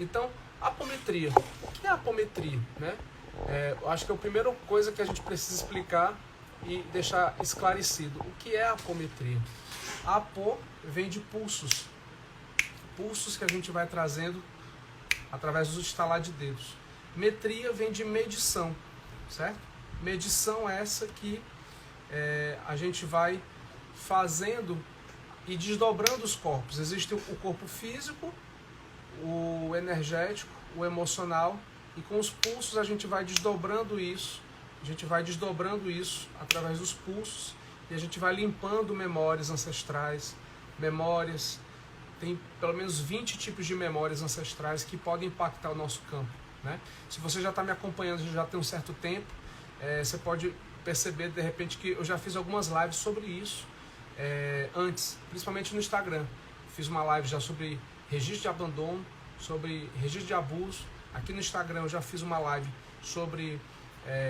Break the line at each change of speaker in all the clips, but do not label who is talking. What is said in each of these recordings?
Então, apometria. O que é apometria, né? Eu acho que é a primeira coisa que a gente precisa explicar e deixar esclarecido. O que é apometria? Apo vem de pulsos. Pulsos que a gente vai trazendo através do estalar de dedos. Metria vem de medição, certo? Medição é essa que a gente vai fazendo e desdobrando os corpos. Existe o corpo físico, o energético, o emocional, e com os pulsos a gente vai desdobrando isso. A gente vai desdobrando isso através dos pulsos e a gente vai limpando memórias ancestrais, memórias. Tem pelo menos 20 tipos de memórias ancestrais que podem impactar o nosso campo, né? Se você já está me acompanhando já tem um certo tempo, você pode perceber de repente que eu já fiz algumas lives sobre isso antes, principalmente no Instagram. Fiz uma live já sobre registro de abandono, sobre registro de abuso. Aqui no Instagram eu já fiz uma live sobre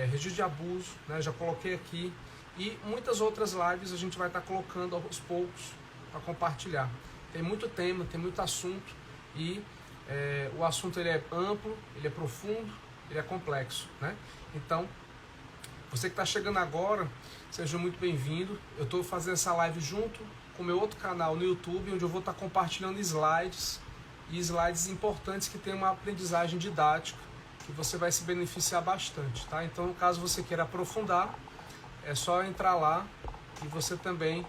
registro de abuso, né? Já coloquei aqui. E muitas outras lives a gente vai estar colocando aos poucos para compartilhar. Tem muito tema, tem muito assunto e o assunto ele é amplo, ele é profundo, ele é complexo, né? Então, você que está chegando agora, seja muito bem-vindo. Eu estou fazendo essa live junto com o meu outro canal no YouTube, onde eu vou estar compartilhando slides e slides importantes que tem uma aprendizagem didática que você vai se beneficiar bastante, tá? Então, caso você queira aprofundar, é só entrar lá e você também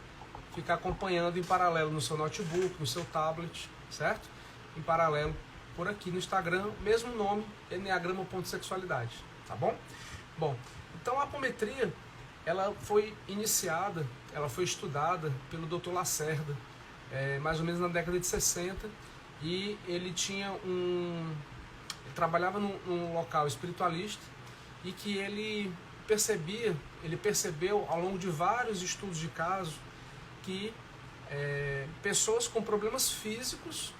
ficar acompanhando em paralelo no seu notebook, no seu tablet, certo? Em paralelo por aqui no Instagram, mesmo nome, enneagrama.sexualidade, tá bom? Bom, então a apometria, ela foi iniciada, ela foi estudada pelo Dr. Lacerda, mais ou menos na década de 60, e ele tinha ele trabalhava num local espiritualista e que ele percebeu ao longo de vários estudos de caso que pessoas com problemas físicos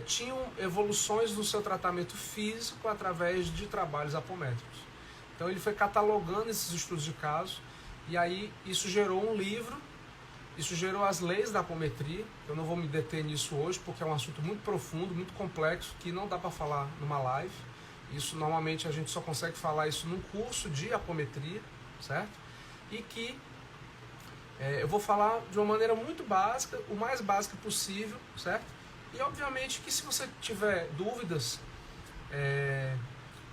tinham evoluções no seu tratamento físico através de trabalhos apométricos. Então ele foi catalogando esses estudos de caso e aí isso gerou um livro, isso gerou as leis da apometria. Eu não vou me deter nisso hoje porque é um assunto muito profundo, muito complexo, que não dá para falar numa live. Isso normalmente a gente só consegue falar isso num curso de apometria, certo? E que eu vou falar de uma maneira muito básica, o mais básica possível, certo? E obviamente que se você tiver dúvidas,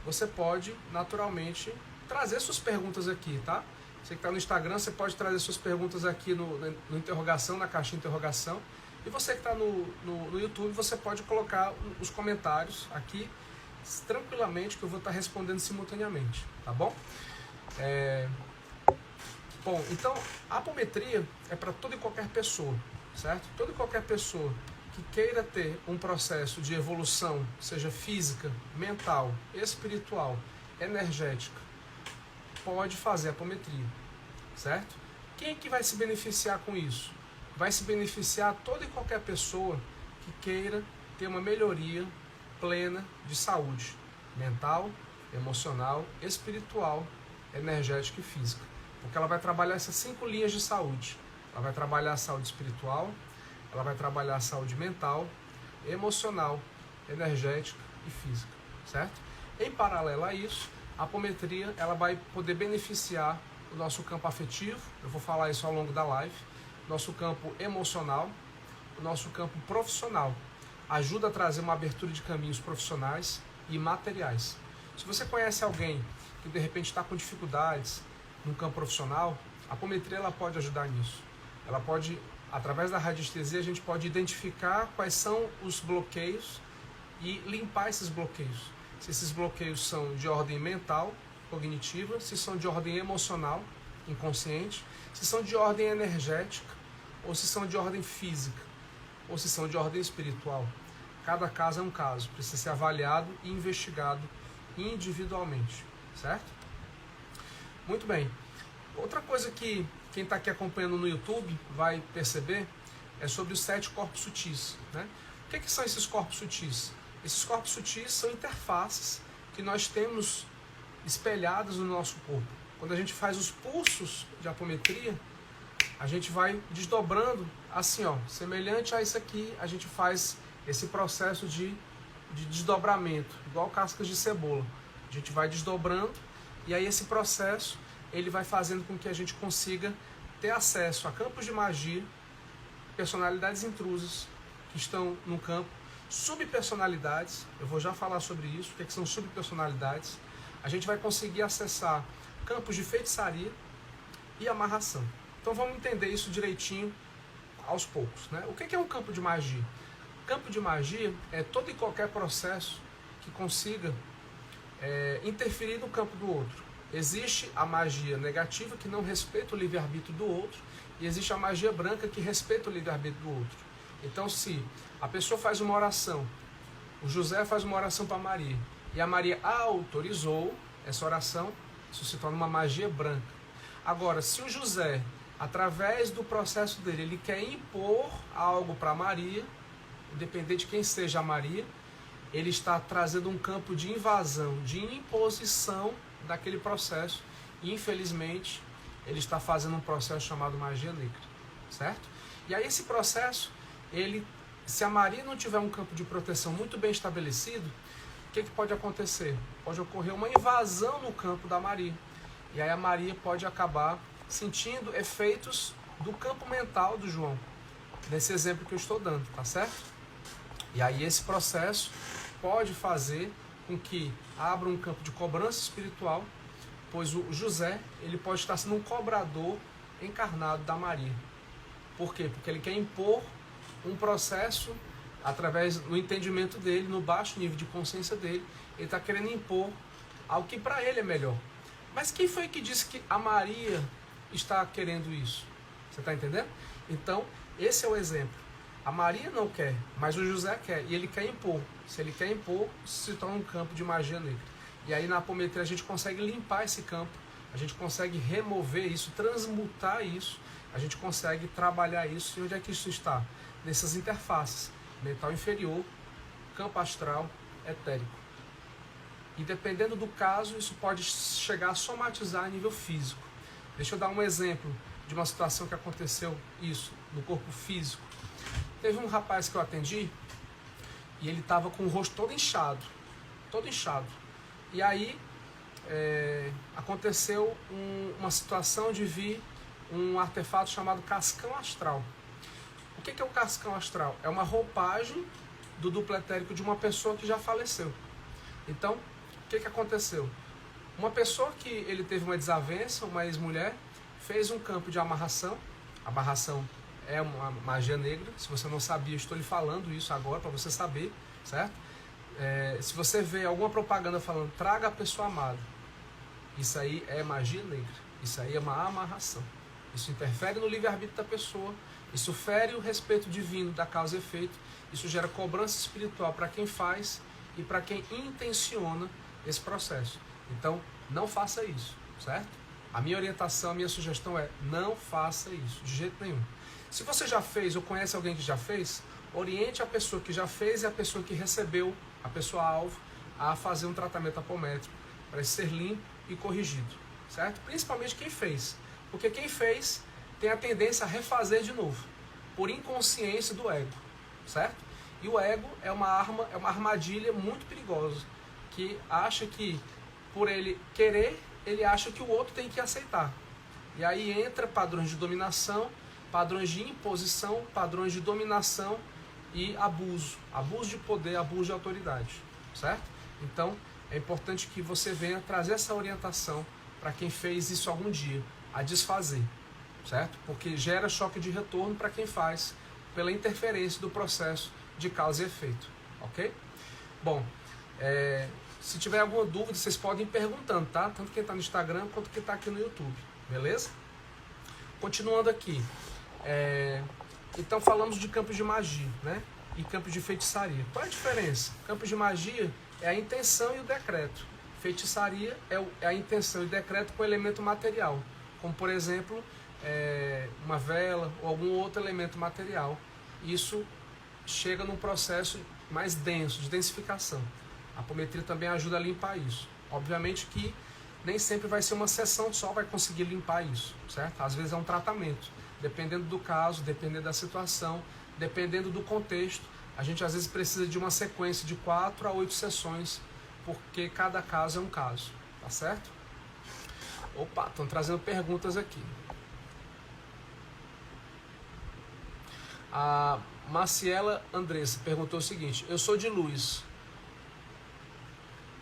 você pode naturalmente trazer suas perguntas aqui, tá? Você que está no Instagram, você pode trazer suas perguntas aqui no interrogação, na caixinha de interrogação. E você que está no YouTube, você pode colocar os comentários aqui tranquilamente, que eu vou estar respondendo simultaneamente, tá bom? Bom, então a apometria é para toda e qualquer pessoa, certo? Toda e qualquer pessoa que queira ter um processo de evolução, seja física, mental, espiritual, energética, pode fazer apometria, certo? Quem é que vai se beneficiar com isso? Vai se beneficiar toda e qualquer pessoa que queira ter uma melhoria plena de saúde mental, emocional, espiritual, energética e física. Porque ela vai trabalhar essas 5 linhas de saúde. Ela vai trabalhar a saúde espiritual, ela vai trabalhar a saúde mental, emocional, energética e física, certo? Em paralelo a isso, a apometria ela vai poder beneficiar o nosso campo afetivo, eu vou falar isso ao longo da live, nosso campo emocional, o nosso campo profissional. Ajuda a trazer uma abertura de caminhos profissionais e materiais. Se você conhece alguém que de repente está com dificuldades no campo profissional, a apometria ela pode ajudar nisso. Ela pode, através da radiestesia, a gente pode identificar quais são os bloqueios e limpar esses bloqueios. Se esses bloqueios são de ordem mental, cognitiva, se são de ordem emocional, inconsciente, se são de ordem energética, ou se são de ordem física, ou se são de ordem espiritual. Cada caso é um caso, precisa ser avaliado e investigado individualmente, certo? Muito bem. Outra coisa que quem está aqui acompanhando no YouTube vai perceber é sobre os 7 corpos sutis, né? O que são esses corpos sutis? Esses corpos sutis são interfaces que nós temos espelhadas no nosso corpo. Quando a gente faz os pulsos de apometria, a gente vai desdobrando assim, ó, semelhante a isso aqui, a gente faz esse processo de de desdobramento, igual cascas de cebola. A gente vai desdobrando e aí esse processo ele vai fazendo com que a gente consiga ter acesso a campos de magia, personalidades intrusas que estão no campo, subpersonalidades, eu vou já falar sobre isso, o que são subpersonalidades. A gente vai conseguir acessar campos de feitiçaria e amarração. Então vamos entender isso direitinho aos poucos, né? O que é um campo de magia? Campo de magia é todo e qualquer processo que consiga interferir no campo do outro. Existe a magia negativa que não respeita o livre-arbítrio do outro e existe a magia branca que respeita o livre-arbítrio do outro. Então se a pessoa faz uma oração, o José faz uma oração para Maria e a Maria autorizou essa oração, isso se torna uma magia branca. Agora, se o José, através do processo dele, ele quer impor algo para Maria, independente de quem seja a Maria, ele está trazendo um campo de invasão, de imposição daquele processo. E, infelizmente, ele está fazendo um processo chamado magia negra, certo? E aí esse processo, se a Maria não tiver um campo de proteção muito bem estabelecido, o que pode acontecer? Pode ocorrer uma invasão no campo da Maria. E aí a Maria pode acabar sentindo efeitos do campo mental do João, nesse exemplo que eu estou dando, tá certo? E aí esse processo pode fazer com que abra um campo de cobrança espiritual, pois o José, ele pode estar sendo um cobrador encarnado da Maria. Por quê? Porque ele quer impor um processo através do entendimento dele, no baixo nível de consciência dele, ele está querendo impor algo que para ele é melhor. Mas quem foi que disse que a Maria está querendo isso? Você está entendendo? Então, esse é o exemplo. A Maria não quer, mas o José quer, e ele quer impor. Se ele quer impor, se torna um campo de magia negra. E aí na apometria a gente consegue limpar esse campo, a gente consegue remover isso, transmutar isso, a gente consegue trabalhar isso. E onde é que isso está? Nessas interfaces, mental inferior, campo astral, etérico. E dependendo do caso, isso pode chegar a somatizar a nível físico. Deixa eu dar um exemplo de uma situação que aconteceu isso no corpo físico. Teve um rapaz que eu atendi e ele estava com o rosto todo inchado. E aí aconteceu uma situação de vir um artefato chamado cascão astral. O que é o cascão astral? É uma roupagem do duplo etérico de uma pessoa que já faleceu. Então, o que aconteceu? Uma pessoa que ele teve uma desavença, uma ex-mulher, fez um campo de amarração. Amarração é uma magia negra. Se você não sabia, estou lhe falando isso agora para você saber, certo? Se você vê alguma propaganda falando traga a pessoa amada, isso aí é magia negra. Isso aí é uma amarração. Isso interfere no livre-arbítrio da pessoa. Isso fere o respeito divino da causa e efeito. Isso gera cobrança espiritual para quem faz e para quem intenciona esse processo. Então, não faça isso, certo? A minha orientação, a minha sugestão é não faça isso, de jeito nenhum. Se você já fez ou conhece alguém que já fez, oriente a pessoa que já fez e a pessoa que recebeu, a pessoa-alvo, a fazer um tratamento apométrico para ser limpo e corrigido, certo? Principalmente quem fez, porque quem fez tem a tendência a refazer de novo, por inconsciência do ego, certo? E o ego é uma armadilha muito perigosa, que acha que, por ele querer, ele acha que o outro tem que aceitar. E aí entra padrões de dominação, padrões de imposição, padrões de dominação e abuso. Abuso de poder, abuso de autoridade, certo? Então, é importante que você venha trazer essa orientação para quem fez isso algum dia, a desfazer, certo? Porque gera choque de retorno para quem faz, pela interferência do processo de causa e efeito, ok? Bom, se tiver alguma dúvida, vocês podem ir perguntando, tá? Tanto quem está no Instagram quanto quem está aqui no YouTube, beleza? Continuando aqui, então falamos de campos de magia, né? E campos de feitiçaria. Qual é a diferença? Campos de magia é a intenção e o decreto. Feitiçaria é a intenção e o decreto com elemento material, como por exemplo, uma vela ou algum outro elemento material. Isso chega num processo mais denso, de densificação. A apometria também ajuda a limpar isso. Obviamente que nem sempre vai ser uma sessão só vai conseguir limpar isso, certo? Às vezes é um tratamento. Dependendo do caso, dependendo da situação, dependendo do contexto, a gente às vezes precisa de uma sequência de 4 a 8 sessões, porque cada caso é um caso, tá certo? Opa, estão trazendo perguntas aqui. A Marciela Andressa perguntou o seguinte: eu sou de luz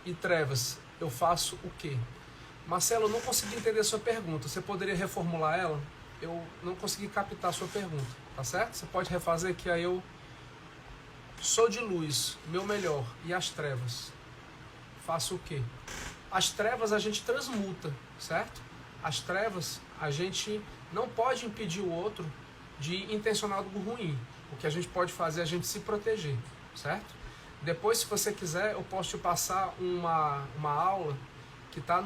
e trevas, eu faço o quê? Marcelo, eu não consegui entender a sua pergunta. Você poderia reformular ela? Eu não consegui captar a sua pergunta, tá certo? Você pode refazer, que aí eu sou de luz, meu melhor, e as trevas, faço o quê? As trevas a gente transmuta, certo? As trevas a gente não pode impedir o outro de intencionar algo ruim. O que a gente pode fazer é a gente se proteger, certo? Depois, se você quiser, eu posso te passar uma aula que está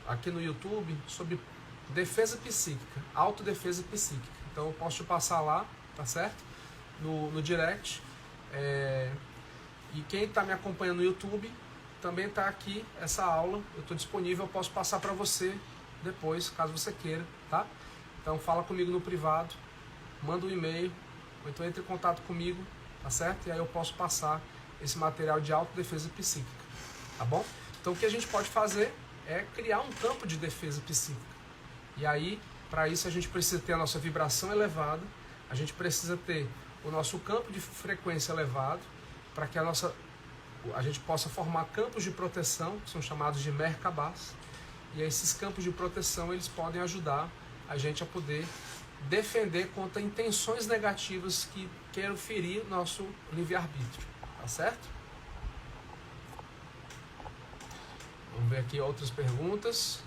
aqui no YouTube sobre defesa psíquica, autodefesa psíquica. Então eu posso te passar lá, tá certo? No direct. E quem está me acompanhando no YouTube, também está aqui essa aula. Eu estou disponível, eu posso passar para você depois, caso você queira, tá? Então fala comigo no privado, manda um e-mail, ou então entre em contato comigo, tá certo? E aí eu posso passar esse material de autodefesa psíquica, tá bom? Então o que a gente pode fazer é criar um campo de defesa psíquica. E aí, para isso, a gente precisa ter a nossa vibração elevada, a gente precisa ter o nosso campo de frequência elevado, para que a gente possa formar campos de proteção, que são chamados de Merkabahs. E esses campos de proteção, eles podem ajudar a gente a poder defender contra intenções negativas que queiram ferir nosso livre-arbítrio, tá certo? Vamos ver aqui outras perguntas.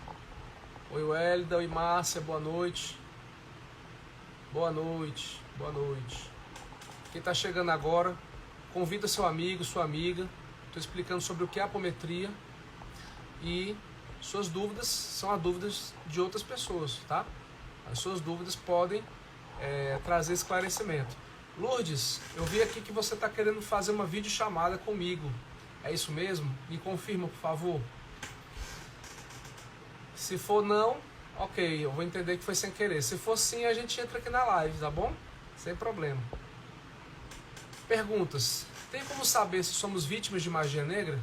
Oi, Wélida. Oi, Márcia. Boa noite. Boa noite. Boa noite. Quem está chegando agora, convida seu amigo, sua amiga. Estou explicando sobre o que é apometria. E suas dúvidas são as dúvidas de outras pessoas, tá? As suas dúvidas podem trazer esclarecimento. Lourdes, eu vi aqui que você está querendo fazer uma videochamada comigo. É isso mesmo? Me confirma, por favor. Se for não, ok, eu vou entender que foi sem querer. Se for sim, a gente entra aqui na live, tá bom? Sem problema. Perguntas. Tem como saber se somos vítimas de magia negra?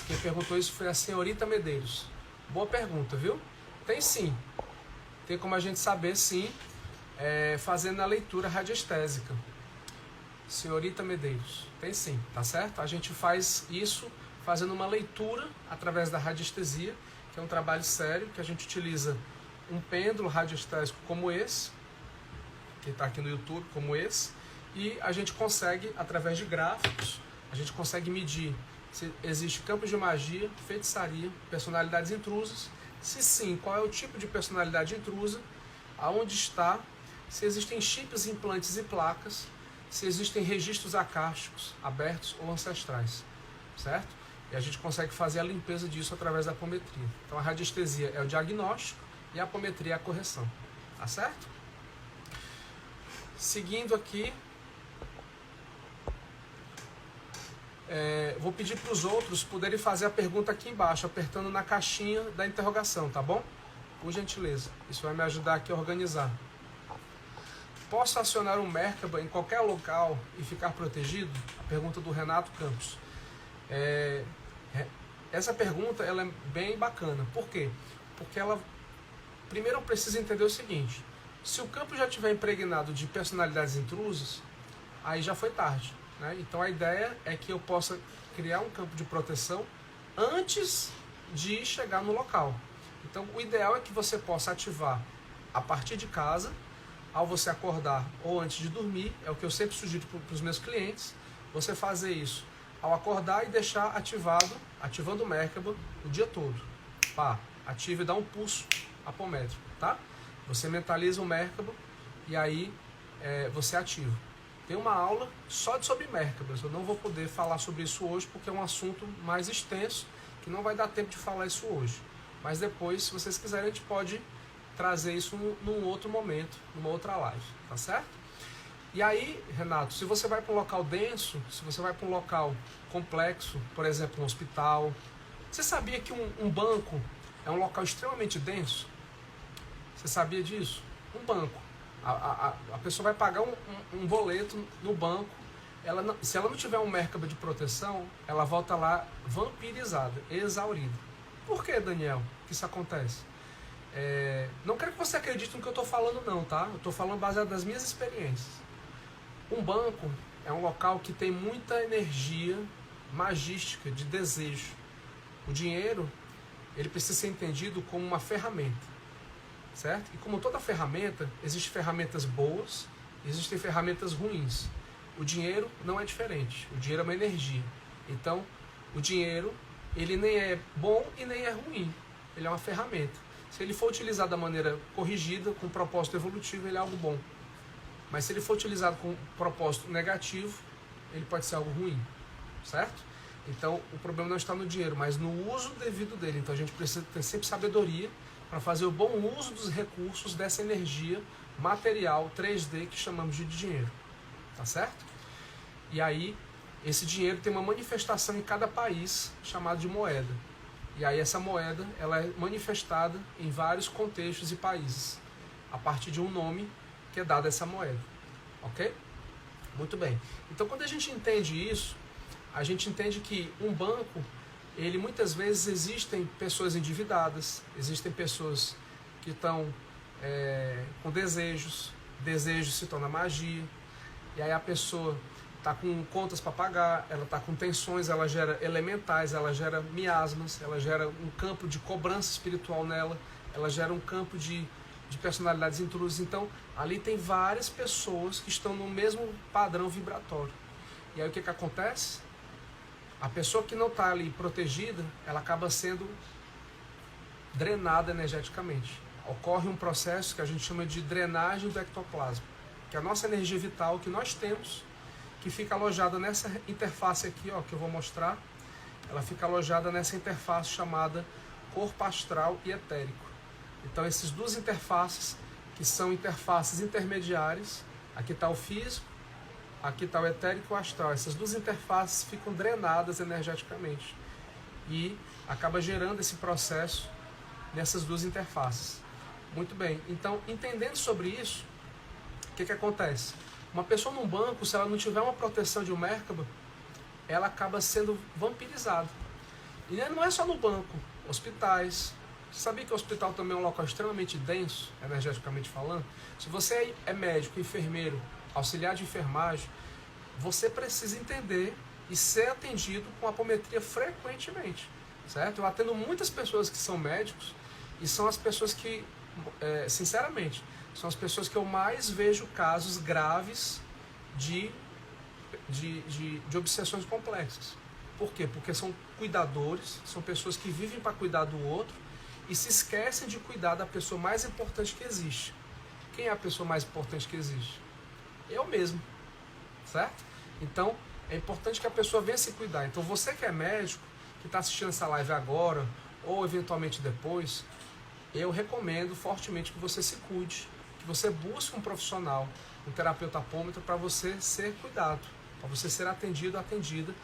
Quem perguntou isso foi a senhorita Medeiros. Boa pergunta, viu? Tem sim. Tem como a gente saber, sim, fazendo a leitura radiestésica. Senhorita Medeiros. Tem sim, tá certo? A gente faz isso fazendo uma leitura através da radiestesia, que é um trabalho sério, que a gente utiliza um pêndulo radiestésico como esse, que está aqui no YouTube, como esse, e a gente consegue, através de gráficos, a gente consegue medir se existe campos de magia, feitiçaria, personalidades intrusas, se sim, qual é o tipo de personalidade intrusa, aonde está, se existem chips, implantes e placas, se existem registros acásticos, abertos ou ancestrais, certo? E a gente consegue fazer a limpeza disso através da apometria. Então a radiestesia é o diagnóstico e a apometria é a correção, tá certo? Seguindo aqui, vou pedir para os outros poderem fazer a pergunta aqui embaixo, apertando na caixinha da interrogação, tá bom? Por gentileza, isso vai me ajudar aqui a organizar. Posso acionar um Merkaba em qualquer local e ficar protegido? A pergunta do Renato Campos. Essa pergunta ela é bem bacana. Por quê? Porque primeiro eu preciso entender o seguinte: se o campo já estiver impregnado de personalidades intrusas, aí já foi tarde, né? Então a ideia é que eu possa criar um campo de proteção antes de chegar no local. Então o ideal é que você possa ativar a partir de casa, ao você acordar ou antes de dormir. É o que eu sempre sugiro para os meus clientes, você fazer isso ao acordar e deixar ativando o Merkaba o dia todo. Pá, ativa e dá um pulso apométrico, tá? Você mentaliza o Merkaba e aí você ativa. Tem uma aula só sobre Merkabas. Eu não vou poder falar sobre isso hoje porque é um assunto mais extenso que não vai dar tempo de falar isso hoje. Mas depois, se vocês quiserem, a gente pode trazer isso num outro momento, numa outra live, tá certo? E aí, Renato, se você vai para um local denso, se você vai para um local complexo, por exemplo, um hospital, você sabia que um banco é um local extremamente denso? Você sabia disso? Um banco. A pessoa vai pagar um boleto no banco se ela não tiver um Merkaba de proteção, ela volta lá vampirizada, exaurida. Por que, Daniel, que isso acontece? Não quero que você acredite no que eu estou falando não, tá? Eu estou falando baseado nas minhas experiências. Um banco é um local que tem muita energia magística, de desejo. O dinheiro, ele precisa ser entendido como uma ferramenta, certo? E como toda ferramenta, existem ferramentas boas, existem ferramentas ruins. O dinheiro não é diferente, o dinheiro é uma energia. Então, o dinheiro, ele nem é bom e nem é ruim, ele é uma ferramenta. Se ele for utilizado da maneira corrigida, com propósito evolutivo, ele é algo bom. Mas se ele for utilizado com propósito negativo, ele pode ser algo ruim, certo? Então, o problema não está no dinheiro, mas no uso devido dele. Então, a gente precisa ter sempre sabedoria para fazer o bom uso dos recursos dessa energia material 3D que chamamos de dinheiro, tá certo? E aí, esse dinheiro tem uma manifestação em cada país chamada de moeda. E aí essa moeda, ela é manifestada em vários contextos e países, a partir de um nome que é dado a essa moeda, ok? Muito bem. Então, quando a gente entende isso, a gente entende que um banco, ele muitas vezes existem pessoas endividadas, existem pessoas que estão com desejos se torna magia, e aí a pessoa está com contas para pagar, ela está com tensões, ela gera elementais, ela gera miasmas, ela gera um campo de cobrança espiritual nela, ela gera um campo de personalidades intrusas. Então, ali tem várias pessoas que estão no mesmo padrão vibratório. E aí o que acontece? A pessoa que não está ali protegida, ela acaba sendo drenada energeticamente. Ocorre um processo que a gente chama de drenagem do ectoplasma, que é a nossa energia vital que nós temos, que fica alojada nessa interface aqui, ó, que eu vou mostrar. Ela fica alojada nessa interface chamada corpo astral e etérico. Então, essas duas interfaces, que são interfaces intermediárias, aqui está o físico, aqui está o etérico e o astral. Essas duas interfaces ficam drenadas energeticamente e acaba gerando esse processo nessas duas interfaces. Muito bem, então, entendendo sobre isso, o que acontece? Uma pessoa num banco, se ela não tiver uma proteção de um Merkaba, ela acaba sendo vampirizada. E não é só no banco, hospitais. Você sabia que o hospital também é um local extremamente denso, energeticamente falando? Se você é médico, enfermeiro, auxiliar de enfermagem, você precisa entender e ser atendido com apometria frequentemente, certo? Eu atendo muitas pessoas que são médicos e são as pessoas que, sinceramente, são as pessoas que eu mais vejo casos graves de obsessões complexas. Por quê? Porque são cuidadores, são pessoas que vivem para cuidar do outro e se esquecem de cuidar da pessoa mais importante que existe. Quem é a pessoa mais importante que existe? Eu mesmo, certo? Então, é importante que a pessoa venha se cuidar. Então, você que é médico, que está assistindo essa live agora, ou eventualmente depois, eu recomendo fortemente que você se cuide, que você busque um profissional, um terapeuta apômetra, para você ser cuidado, para você ser atendido, atendida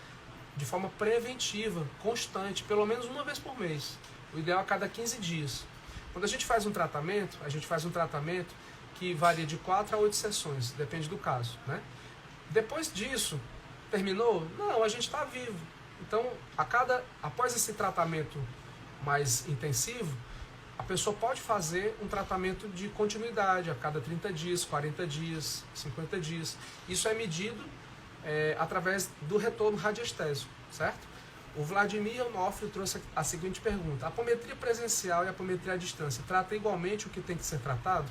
de forma preventiva, constante, pelo menos uma vez por mês. O ideal é a cada 15 dias. Quando a gente faz um tratamento que varia de 4 a 8 sessões, depende do caso, né? Depois disso, terminou? Não, a gente está vivo. Então, após esse tratamento mais intensivo, a pessoa pode fazer um tratamento de continuidade a cada 30 dias, 40 dias, 50 dias. Isso é medido através do retorno radiestésico, certo? O Vladimir Onofrio trouxe a seguinte pergunta: a apometria presencial e a apometria à distância trata igualmente o que tem que ser tratado?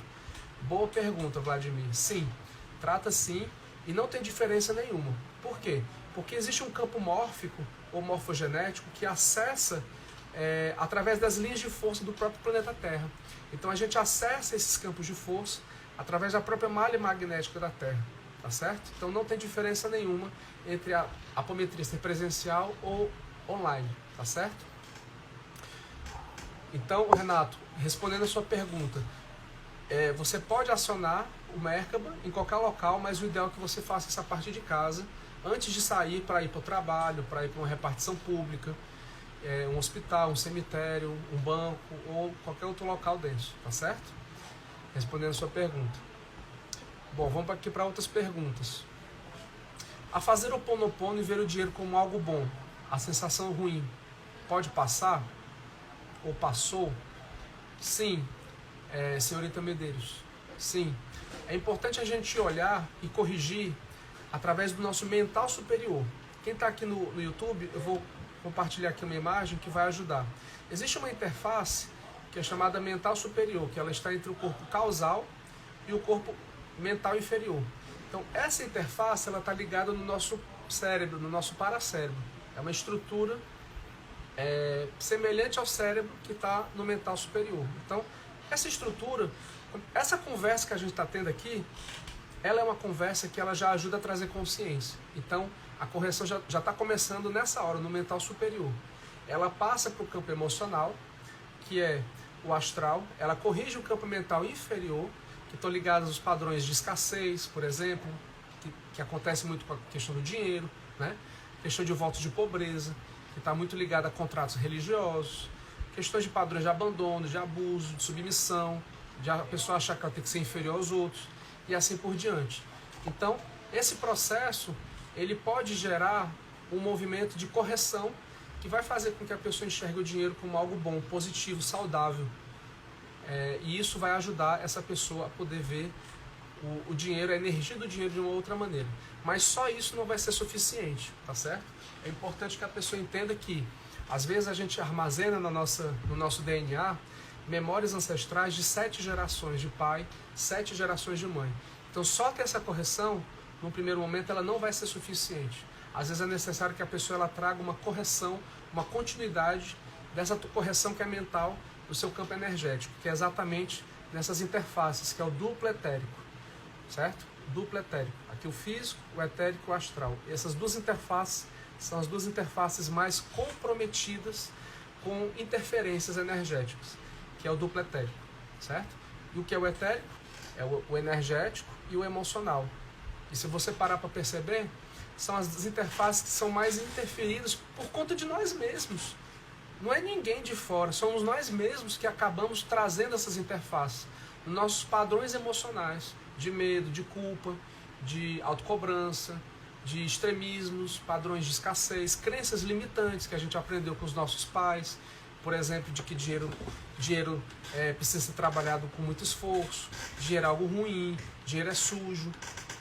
Boa pergunta, Vladimir. Sim, trata sim e não tem diferença nenhuma. Por quê? Porque existe um campo mórfico ou morfogenético que acessa através das linhas de força do próprio planeta Terra. Então a gente acessa esses campos de força através da própria malha magnética da Terra, tá certo? Então não tem diferença nenhuma entre a apometria ser presencial ou online, tá certo? Então, Renato, respondendo a sua pergunta, você pode acionar o Merkaba em qualquer local, mas o ideal é que você faça essa parte de casa antes de sair para ir para o trabalho, para ir para uma repartição pública, um hospital, um cemitério, um banco ou qualquer outro local denso, tá certo? Respondendo a sua pergunta. Bom, vamos aqui para outras perguntas. A fazer o Ho'oponopono e ver o dinheiro como algo bom, a sensação ruim, pode passar? Ou passou? Sim, senhorita Medeiros. Sim. É importante a gente olhar e corrigir através do nosso mental superior. Quem está aqui no YouTube, eu vou compartilhar aqui uma imagem que vai ajudar. Existe uma interface que é chamada mental superior, que ela está entre o corpo causal e o corpo mental inferior. Então, essa interface ela está ligada no nosso cérebro, no nosso paracérebro. É uma estrutura semelhante ao cérebro que está no mental superior. Então, essa estrutura, essa conversa que a gente está tendo aqui, ela é uma conversa que ela já ajuda a trazer consciência. Então, a correção já está começando nessa hora, no mental superior. Ela passa para o campo emocional, que é o astral, ela corrige o campo mental inferior, que estão ligados aos padrões de escassez, por exemplo, que acontece muito com a questão do dinheiro, né? Questão de votos de pobreza, que está muito ligada a contratos religiosos, questões de padrões de abandono, de abuso, de submissão, de a pessoa achar que ela tem que ser inferior aos outros, e assim por diante. Então, esse processo, ele pode gerar um movimento de correção que vai fazer com que a pessoa enxergue o dinheiro como algo bom, positivo, saudável. E isso vai ajudar essa pessoa a poder ver o dinheiro, a energia do dinheiro de uma outra maneira. Mas só isso não vai ser suficiente, tá certo? É importante que a pessoa entenda que, às vezes, a gente armazena no nosso DNA memórias ancestrais de 7 gerações de pai, 7 gerações de mãe. Então, só que essa correção, no primeiro momento, ela não vai ser suficiente. Às vezes é necessário que a pessoa ela traga uma correção, uma continuidade dessa correção que é mental do seu campo energético, que é exatamente nessas interfaces, que é o duplo etérico, certo? Duplo etérico. Aqui o físico, o etérico e o astral. E essas duas interfaces são as duas interfaces mais comprometidas com interferências energéticas, que é o duplo etérico, certo? E o que é o etérico? É o energético e o emocional. E se você parar para perceber, são as interfaces que são mais interferidas por conta de nós mesmos. Não é ninguém de fora, somos nós mesmos que acabamos trazendo essas interfaces. Nossos padrões emocionais, de medo, de culpa, de autocobrança, de extremismos, padrões de escassez, crenças limitantes que a gente aprendeu com os nossos pais, por exemplo, de que dinheiro precisa ser trabalhado com muito esforço, dinheiro é algo ruim, dinheiro é sujo.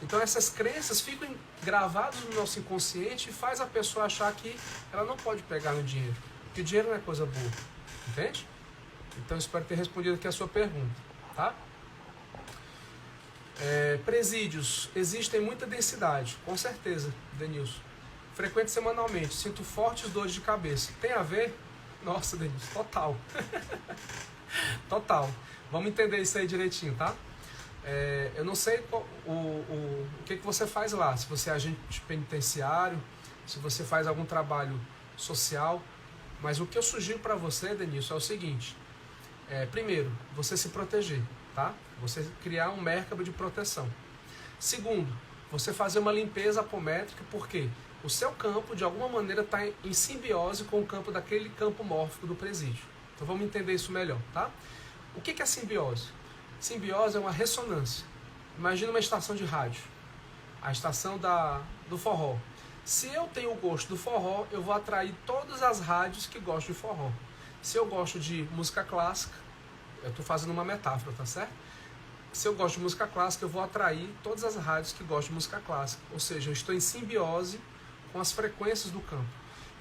Então essas crenças ficam gravadas no nosso inconsciente e faz a pessoa achar que ela não pode pegar no dinheiro, que o dinheiro não é coisa boa, entende? Então espero ter respondido aqui a sua pergunta, tá? Presídios, existem muita densidade, com certeza, Denilson. Frequento semanalmente, sinto fortes dores de cabeça. Tem a ver? Nossa, Denilson, total. Total. Vamos entender isso aí direitinho, tá? Eu não sei o que você faz lá, se você é agente penitenciário, se você faz algum trabalho social, mas o que eu sugiro para você, Denilson, é o seguinte. Primeiro, você se proteger, tá? Você criar um mercado de proteção. Segundo, você fazer uma limpeza apométrica, porque o seu campo, de alguma maneira, está em simbiose com o campo daquele campo mórfico do presídio. Então vamos entender isso melhor, tá? O que é simbiose? Simbiose é uma ressonância. Imagina uma estação de rádio, a estação do forró. Se eu tenho o gosto do forró, eu vou atrair todas as rádios que gostam de forró. Se eu gosto de música clássica, eu estou fazendo uma metáfora, tá certo? Se eu gosto de música clássica, eu vou atrair todas as rádios que gostam de música clássica. Ou seja, eu estou em simbiose com as frequências do campo.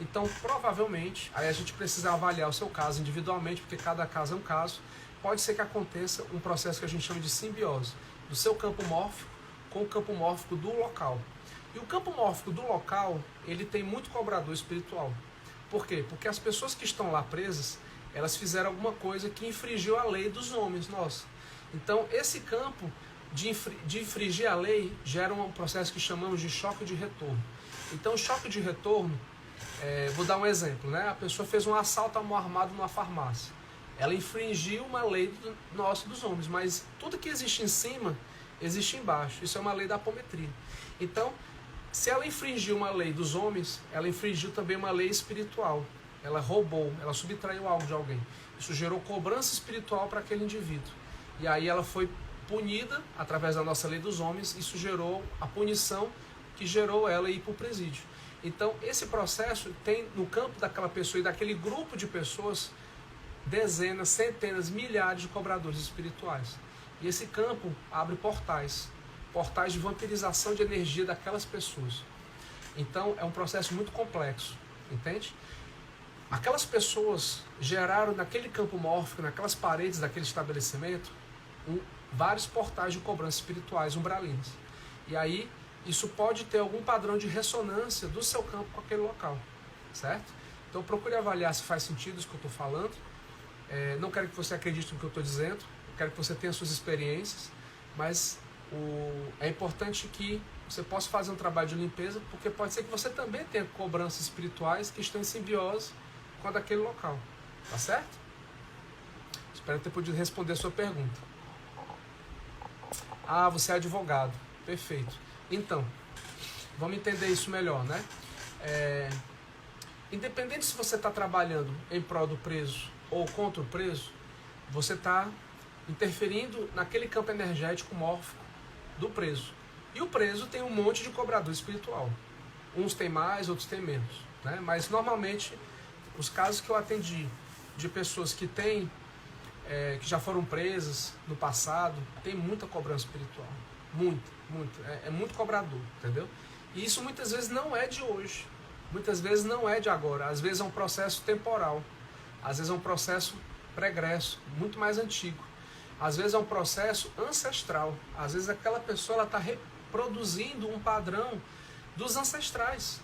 Então, provavelmente, aí a gente precisa avaliar o seu caso individualmente, porque cada caso é um caso. Pode ser que aconteça um processo que a gente chama de simbiose, do seu campo mórfico com o campo mórfico do local. E o campo mórfico do local, ele tem muito cobrador espiritual. Por quê? Porque as pessoas que estão lá presas, elas fizeram alguma coisa que infringiu a lei dos homens, nossa. Então, esse campo de infringir a lei gera um processo que chamamos de choque de retorno. Então, o choque de retorno, vou dar um exemplo, né? A pessoa fez um assalto à mão armada numa farmácia. Ela infringiu uma lei dos homens, mas tudo que existe em cima, existe embaixo. Isso é uma lei da apometria. Então, se ela infringiu uma lei dos homens, ela infringiu também uma lei espiritual. Ela roubou, ela subtraiu algo de alguém. Isso gerou cobrança espiritual para aquele indivíduo. E aí ela foi punida através da nossa lei dos homens. Isso gerou a punição que gerou ela ir para o presídio. Então, esse processo tem no campo daquela pessoa e daquele grupo de pessoas dezenas, centenas, milhares de cobradores espirituais. E esse campo abre portais de vampirização de energia daquelas pessoas. Então, é um processo muito complexo, entende? Aquelas pessoas geraram naquele campo mórfico, naquelas paredes daquele estabelecimento, vários portais de cobrança espirituais umbralinos. E aí, isso pode ter algum padrão de ressonância do seu campo com aquele local, certo? Então, procure avaliar se faz sentido isso que eu estou falando. Não quero que você acredite no que eu estou dizendo, quero que você tenha suas experiências, mas é importante que você possa fazer um trabalho de limpeza, porque pode ser que você também tenha cobranças espirituais que estão em simbiose com a daquele local, tá certo? Espero ter podido responder a sua pergunta. Ah, você é advogado, perfeito. Então, vamos entender isso melhor, né? Independente se você está trabalhando em prol do preso ou contra o preso, você está interferindo naquele campo energético mórfico do preso. E o preso tem um monte de cobrador espiritual. Uns têm mais, outros têm menos, né? Mas normalmente, os casos que eu atendi de pessoas que têm, que já foram presas no passado, tem muita cobrança espiritual. Muito. É muito cobrador, entendeu? E isso muitas vezes não é de hoje. Muitas vezes não é de agora. Às vezes é um processo temporal. Às vezes é um processo pregresso, muito mais antigo. Às vezes é um processo ancestral. Às vezes aquela pessoa está reproduzindo um padrão dos ancestrais.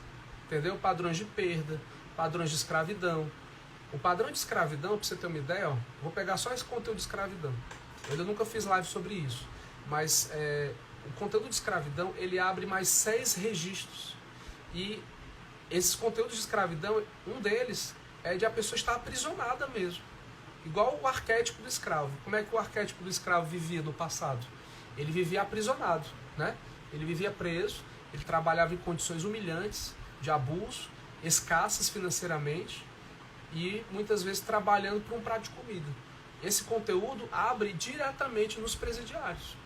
Entendeu? Padrões de perda, padrões de escravidão. O padrão de escravidão, para você ter uma ideia, vou pegar só esse conteúdo de escravidão. Eu ainda nunca fiz live sobre isso. Mas o conteúdo de escravidão, ele abre mais 6 registros. E esses conteúdos de escravidão, um deles é de a pessoa estar aprisionada mesmo. Igual o arquétipo do escravo. Como é que o arquétipo do escravo vivia no passado? Ele vivia aprisionado, né? Ele vivia preso, ele trabalhava em condições humilhantes, de abuso, escassas financeiramente e muitas vezes trabalhando por um prato de comida. Esse conteúdo abre diretamente nos presidiários.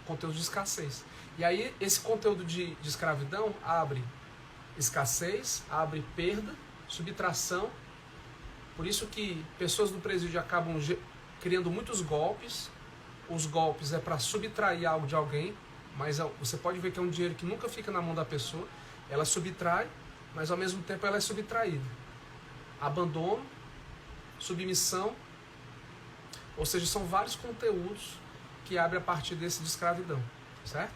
Conteúdo de escassez. E aí esse conteúdo de escravidão abre escassez, abre perda, subtração. Por isso que pessoas do presídio acabam criando muitos golpes. Os golpes é para subtrair algo de alguém, mas você pode ver que é um dinheiro que nunca fica na mão da pessoa. Ela subtrai, mas ao mesmo tempo ela é subtraída. Abandono, submissão, ou seja, são vários conteúdos que abrem a partir desse de escravidão, certo?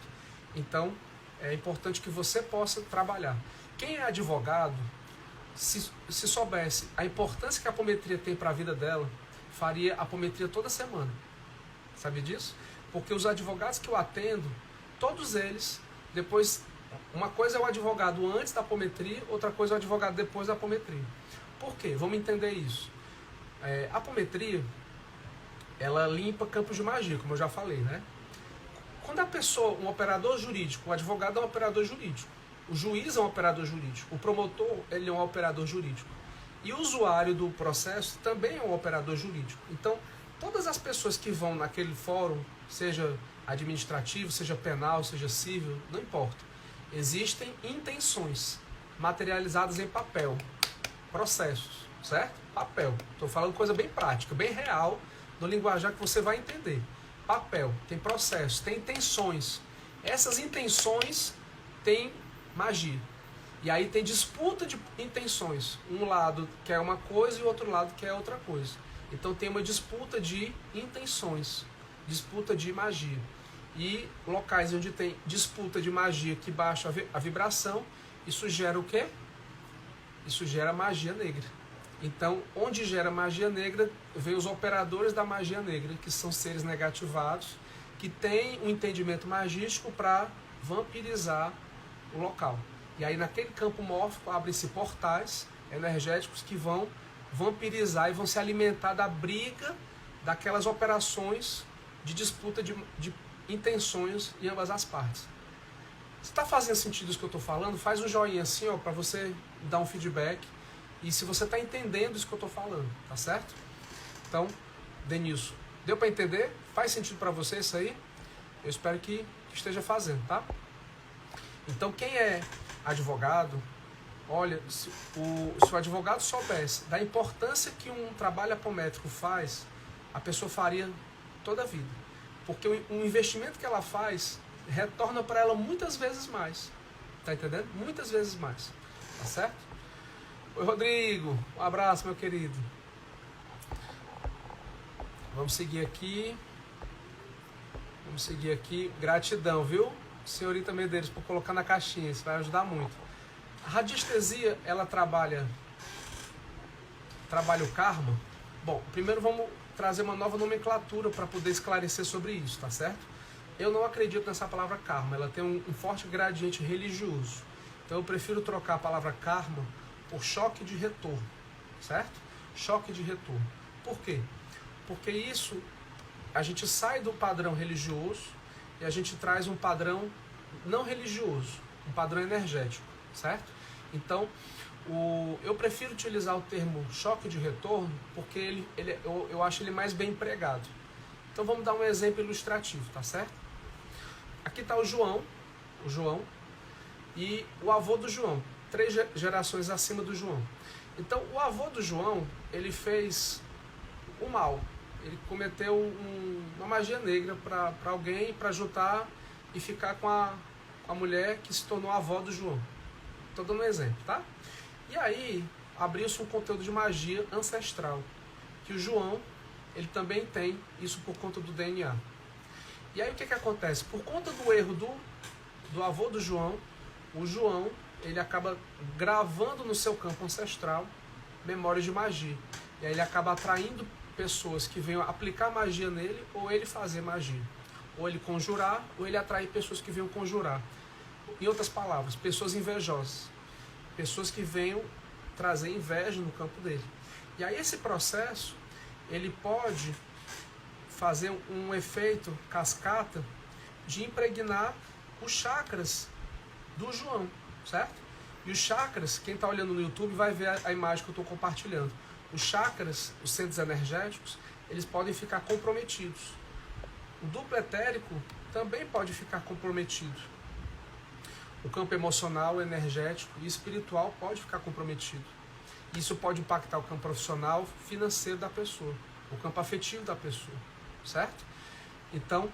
Então, é importante que você possa trabalhar. Quem é advogado, se soubesse a importância que a apometria tem para a vida dela, faria apometria toda semana. Sabe disso? Porque os advogados que eu atendo, todos eles, depois, uma coisa é o advogado antes da apometria, outra coisa é o advogado depois da apometria. Por quê? Vamos entender isso. A apometria, ela limpa campos de magia, como eu já falei, né? Quando a pessoa, um operador jurídico, o advogado é um operador jurídico, o juiz é um operador jurídico, o promotor ele é um operador jurídico e o usuário do processo também é um operador jurídico. Então, todas as pessoas que vão naquele fórum, seja administrativo, seja penal, seja civil, não importa, existem intenções materializadas em papel, processos, certo? Papel. Estou falando coisa bem prática, bem real, no linguajar que você vai entender. Papel, tem processos, tem intenções. Essas intenções têm magia. E aí tem disputa de intenções. Um lado quer uma coisa e o outro lado quer outra coisa. Então tem uma disputa de intenções, disputa de magia. E locais onde tem disputa de magia que baixa a vibração, isso gera o quê? Isso gera magia negra. Então, onde gera magia negra, vem os operadores da magia negra, que são seres negativados, que têm um entendimento magístico para vampirizar o local. E aí, naquele campo mórfico, abrem-se portais energéticos que vão vampirizar e vão se alimentar da briga daquelas operações de disputa de intenções em ambas as partes. Se está fazendo sentido isso que eu estou falando, faz um joinha assim, ó, para você dar um feedback. E se você está entendendo isso que eu estou falando, tá certo? Então, Denilson, deu para entender? Faz sentido para você isso aí? Eu espero que esteja fazendo, tá? Então, quem é advogado, olha, se o advogado soubesse da importância que um trabalho apométrico faz, a pessoa faria toda a vida. Porque o investimento que ela faz retorna para ela muitas vezes mais. Tá entendendo? Muitas vezes mais. Tá certo? Oi, Rodrigo. Um abraço, meu querido. Vamos seguir aqui. Gratidão, viu, senhorita Medeiros, por colocar na caixinha. Isso vai ajudar muito. A radiestesia, ela trabalha o karma? Bom, primeiro vamos trazer uma nova nomenclatura para poder esclarecer sobre isso, tá certo? Eu não acredito nessa palavra karma, ela tem um forte gradiente religioso. Então eu prefiro trocar a palavra karma por choque de retorno, certo? Choque de retorno. Por quê? Porque isso, a gente sai do padrão religioso e a gente traz um padrão não religioso, um padrão energético, certo? Então, eu prefiro utilizar o termo choque de retorno porque eu acho ele mais bem empregado. Então vamos dar um exemplo ilustrativo, tá certo? Aqui está o João e o avô do João, 3 gerações acima do João. Então o avô do João, ele fez o mal, ele cometeu uma magia negra para alguém, para juntar e ficar com a mulher que se tornou a avó do João. Estou dando um exemplo, tá? E aí abriu-se um conteúdo de magia ancestral, que o João, ele também tem isso por conta do DNA. E aí o que acontece? Por conta do erro do avô do João, o João, ele acaba gravando no seu campo ancestral memórias de magia. E aí ele acaba atraindo pessoas que venham aplicar magia nele, ou ele fazer magia. Ou ele conjurar, ou ele atrair pessoas que venham conjurar. Em outras palavras, pessoas invejosas. Pessoas que venham trazer inveja no campo dele. E aí esse processo, ele pode fazer um efeito cascata de impregnar os chakras do João, certo? E os chakras, quem está olhando no YouTube vai ver a imagem que eu estou compartilhando. Os chakras, os centros energéticos, eles podem ficar comprometidos. O duplo etérico também pode ficar comprometido. O campo emocional, energético e espiritual pode ficar comprometido. Isso pode impactar o campo profissional, financeiro da pessoa, o campo afetivo da pessoa, certo? Então,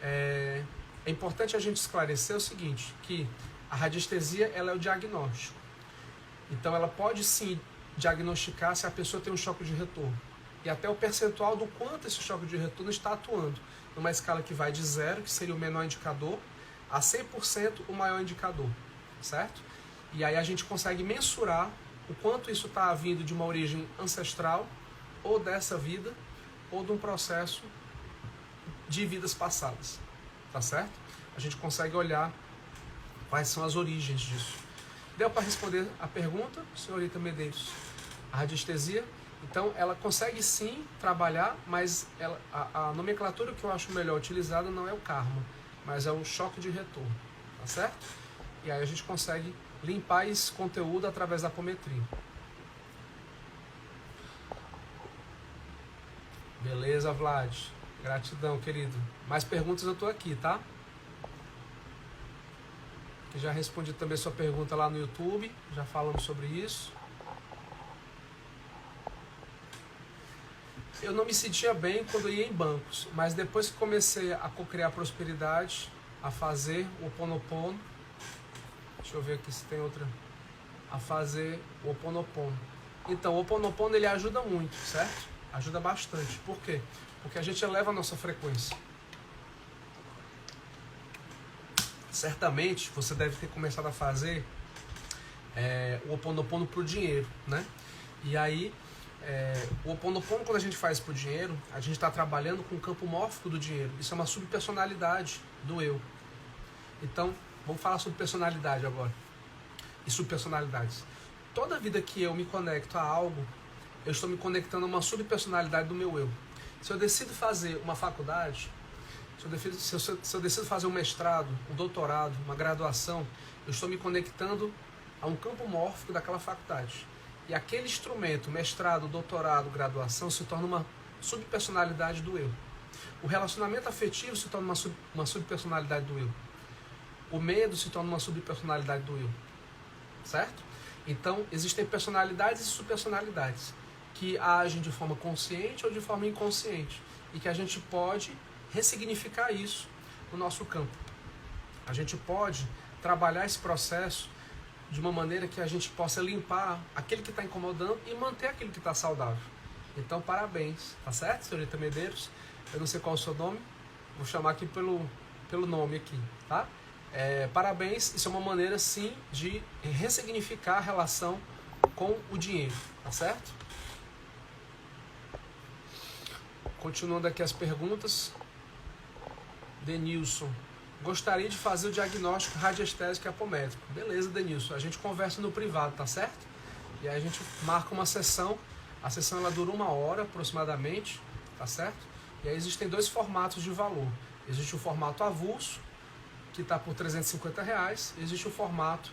é importante a gente esclarecer o seguinte, que a radiestesia, ela é o diagnóstico. Então, ela pode sim diagnosticar se a pessoa tem um choque de retorno. E até o percentual do quanto esse choque de retorno está atuando. Numa escala que vai de 0, que seria o menor indicador, a 100% o maior indicador, certo? E aí a gente consegue mensurar o quanto isso está vindo de uma origem ancestral, ou dessa vida, ou de um processo de vidas passadas, tá certo? A gente consegue olhar quais são as origens disso. Deu para responder a pergunta, senhorita Medeiros? A radiestesia, então, ela consegue sim trabalhar, mas a nomenclatura que eu acho melhor utilizada não é o karma, mas é o choque de retorno, tá certo? E aí a gente consegue limpar esse conteúdo através da apometria. Beleza, Vlad? Gratidão, querido. Mais perguntas eu tô aqui, tá? Já respondi também sua pergunta lá no YouTube, já falamos sobre isso. Eu não me sentia bem quando eu ia em bancos, mas depois que comecei a co-criar prosperidade, a fazer o Ho'oponopono, deixa eu ver aqui se tem outra, a fazer o Ho'oponopono. Então, o Ho'oponopono, ele ajuda muito, certo? Ajuda bastante. Por quê? Porque a gente eleva a nossa frequência. Certamente, você deve ter começado a fazer o Ho'oponopono pro dinheiro, né? E aí, o Ho'oponopono, quando a gente faz pro dinheiro, a gente está trabalhando com o campo mórfico do dinheiro. Isso é uma subpersonalidade do eu. Então, vamos falar sobre personalidade agora. E subpersonalidades. Toda vida que eu me conecto a algo, eu estou me conectando a uma subpersonalidade do meu eu. Se eu decido fazer uma faculdade, se eu decido fazer um mestrado, um doutorado, uma graduação, eu estou me conectando a um campo mórfico daquela faculdade. E aquele instrumento, mestrado, doutorado, graduação, se torna uma subpersonalidade do eu. O relacionamento afetivo se torna uma subpersonalidade do eu. o medo se torna uma subpersonalidade do eu, certo? Então, existem personalidades e subpersonalidades que agem de forma consciente ou de forma inconsciente e que a gente pode ressignificar isso no nosso campo. A gente pode trabalhar esse processo de uma maneira que a gente possa limpar aquele que está incomodando e manter aquele que está saudável. Então, parabéns, tá certo, senhorita Medeiros? Eu não sei qual é o seu nome, vou chamar aqui pelo nome aqui, tá? Parabéns, isso é uma maneira sim de ressignificar a relação com o dinheiro, tá certo? Continuando aqui as perguntas. Denilson, gostaria de fazer o diagnóstico radiestésico e apométrico. Beleza, Denilson, a gente conversa no privado, tá certo? E aí a gente marca uma sessão, a sessão ela dura 1 hora aproximadamente, tá certo? E aí existem 2 formatos de valor. Existe o formato avulso, que está por R$350, existe o formato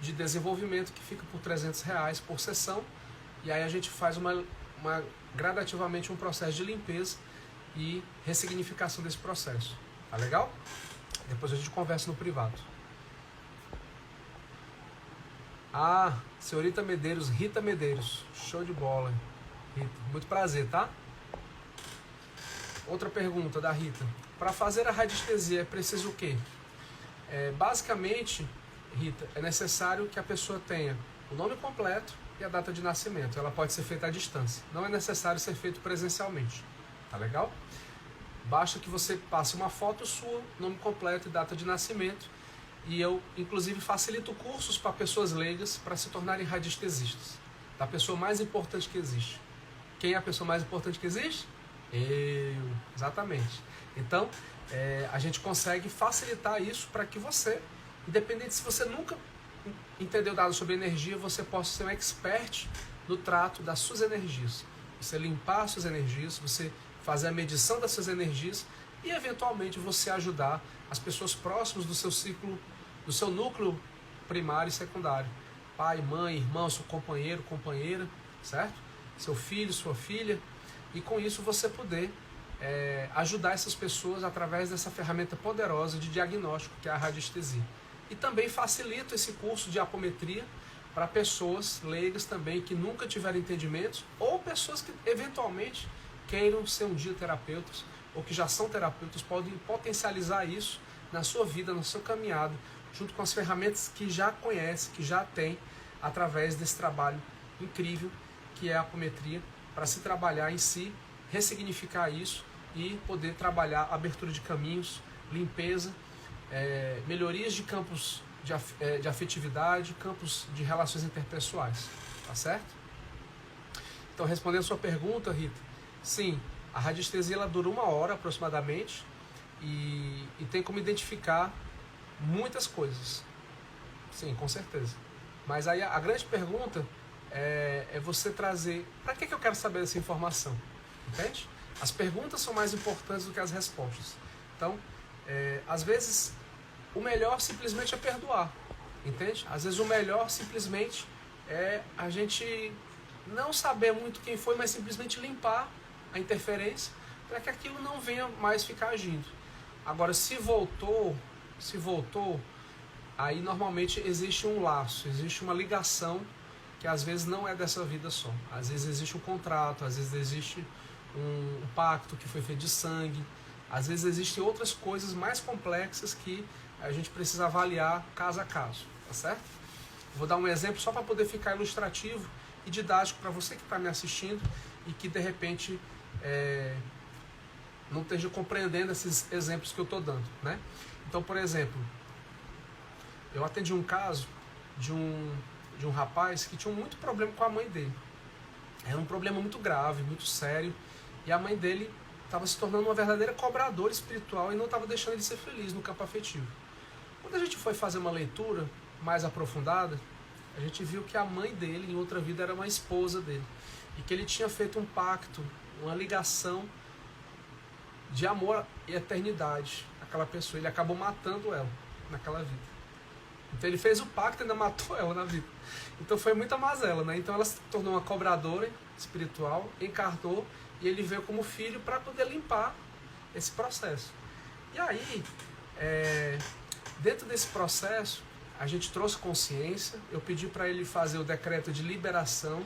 de desenvolvimento que fica por R$300 por sessão, e aí a gente faz gradativamente um processo de limpeza e ressignificação desse processo, tá legal? Depois a gente conversa no privado. Senhorita Medeiros, Rita Medeiros, show de bola, Rita, muito prazer, tá? Outra pergunta da Rita, para fazer a radiestesia é preciso o quê? Basicamente, Rita, é necessário que a pessoa tenha o nome completo e a data de nascimento. Ela pode ser feita à distância. Não é necessário ser feito presencialmente. Tá legal? Basta que você passe uma foto sua, nome completo e data de nascimento. E eu, inclusive, facilito cursos para pessoas leigas para se tornarem radiestesistas. Da pessoa mais importante que existe. Quem é a pessoa mais importante que existe? Eu. Exatamente. Então, a gente consegue facilitar isso para que você, independente se você nunca entendeu nada sobre energia, você possa ser um expert no trato das suas energias. Você limpar as suas energias, você fazer a medição das suas energias e, eventualmente, você ajudar as pessoas próximas do seu ciclo, do seu núcleo primário e secundário. Pai, mãe, irmão, seu companheiro, companheira, certo? Seu filho, sua filha. E com isso você poder ajudar essas pessoas através dessa ferramenta poderosa de diagnóstico que é a radiestesia. E também facilito esse curso de apometria para pessoas leigas também que nunca tiveram entendimentos ou pessoas que eventualmente queiram ser um dia terapeutas ou que já são terapeutas, podem potencializar isso na sua vida, na sua caminhada, junto com as ferramentas que já conhece, que já tem, através desse trabalho incrível que é a apometria, para se trabalhar em si, ressignificar isso e poder trabalhar abertura de caminhos, limpeza, melhorias de campos de afetividade, campos de relações interpessoais, tá certo? Então, respondendo a sua pergunta, Rita, sim, a radiestesia ela dura 1 hora aproximadamente e tem como identificar muitas coisas, sim, com certeza. Mas aí a grande pergunta é você trazer, para que eu quero saber essa informação, entende? As perguntas são mais importantes do que as respostas. Então, às vezes, o melhor simplesmente é perdoar, entende? Às vezes o melhor simplesmente é a gente não saber muito quem foi, mas simplesmente limpar a interferência para que aquilo não venha mais ficar agindo. Agora, se voltou, aí normalmente existe um laço, existe uma ligação que às vezes não é dessa vida só. Às vezes existe um contrato, às vezes existe um pacto que foi feito de sangue, às vezes existem outras coisas mais complexas que a gente precisa avaliar caso a caso, tá certo? Vou dar um exemplo só para poder ficar ilustrativo e didático para você que está me assistindo e que de repente não esteja compreendendo esses exemplos que eu estou dando, né? Então, por exemplo, eu atendi um caso de um rapaz que tinha muito problema com a mãe dele. Era um problema muito grave, muito sério, e a mãe dele estava se tornando uma verdadeira cobradora espiritual e não estava deixando ele ser feliz no campo afetivo. Quando a gente foi fazer uma leitura mais aprofundada, a gente viu que a mãe dele, em outra vida, era uma esposa dele. E que ele tinha feito um pacto, uma ligação de amor e eternidade àquela pessoa. Ele acabou matando ela naquela vida. Então ele fez o pacto e ainda matou ela na vida. Então foi muita mazela, né? Então ela se tornou uma cobradora espiritual, encarnou, e ele veio como filho para poder limpar esse processo. E aí, Dentro desse processo, a gente trouxe consciência, eu pedi para ele fazer o decreto de liberação,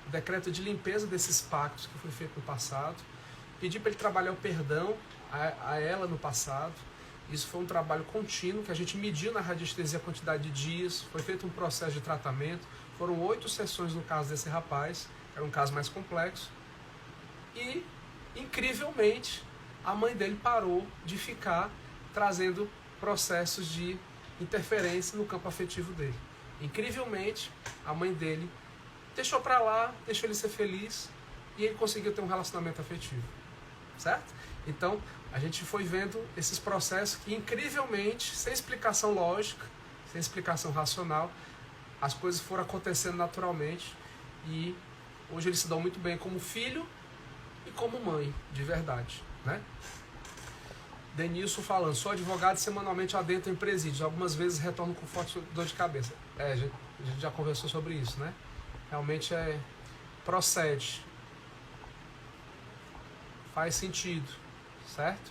o decreto de limpeza desses pactos que foi feito no passado, pedi para ele trabalhar o perdão a ela no passado. Isso foi um trabalho contínuo, que a gente mediu na radiestesia a quantidade de dias, foi feito um processo de tratamento, foram 8 sessões no caso desse rapaz, era um caso mais complexo, e, incrivelmente, a mãe dele parou de ficar trazendo processos de interferência no campo afetivo dele. Incrivelmente, a mãe dele deixou pra lá, deixou ele ser feliz, e ele conseguiu ter um relacionamento afetivo, certo? Então, a gente foi vendo esses processos que, incrivelmente, sem explicação lógica, sem explicação racional, as coisas foram acontecendo naturalmente, e hoje eles se dão muito bem como filho e como mãe, de verdade, né? Denilson falando, sou advogado semanalmente adentro em presídios, algumas vezes retorno com forte dor de cabeça. A gente já conversou sobre isso, né? Realmente procede. Faz sentido, certo?